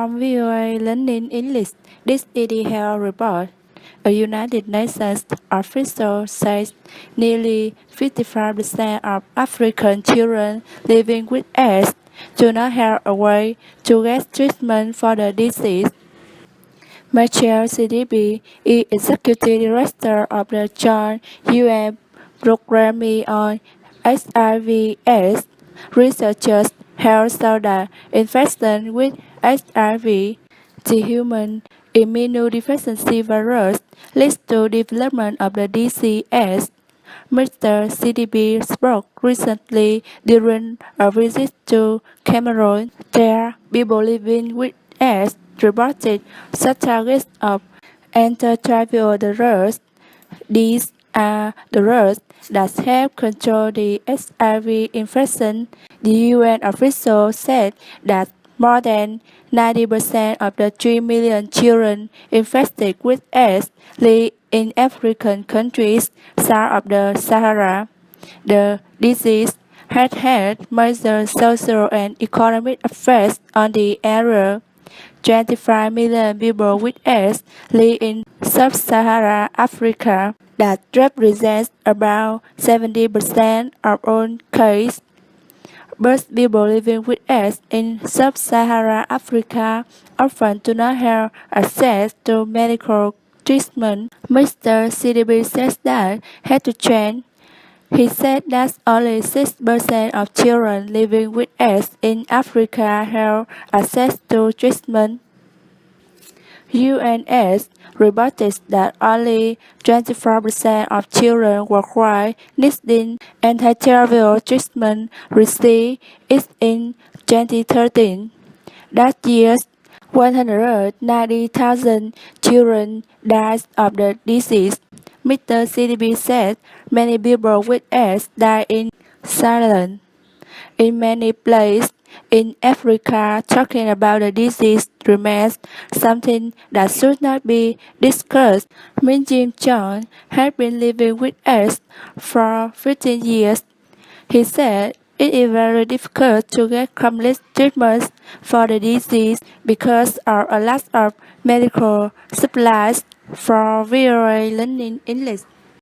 From VOA Learning English, this is the health report. A United Nations official says nearly 55% of African children living with AIDS do not have a way to get treatment for the disease. Michelle CDB is Executive Director of the Joint UN Programme on HIV/AIDS. Researchers have shown that infection with HIV, the human immunodeficiency virus, leads to development of the disease AIDS. Mr. CDB spoke recently during a visit to Cameroon. There, people living with AIDS reported such targets of antiretrovirals. These are the drugs that help control the HIV infection. The UN official said that more than 90% of the 3 million children infected with AIDS live in African countries south of the Sahara. The disease has had major social and economic effects on the area. 25 million people with AIDS live in sub-Saharan Africa. That represents about 70% of all cases. But people living with AIDS in sub-Saharan Africa often do not have access to medical treatment. Mr. CDB says that had to change. He said that only 6% of children living with AIDS in Africa have access to treatment. UNAIDS reported that only 24% of children worldwide needing antiretroviral treatment received it in 2013. That year, 190,000 children died of the disease. Mr. CDB said many people with AIDS die in silence. In many places in Africa, talking about the disease remains something that should not be discussed. Min Jim John has been living with AIDS for 15 years. He said it is very difficult to get complete treatment for the disease because of a lack of medical supplies. For VOA Learning English.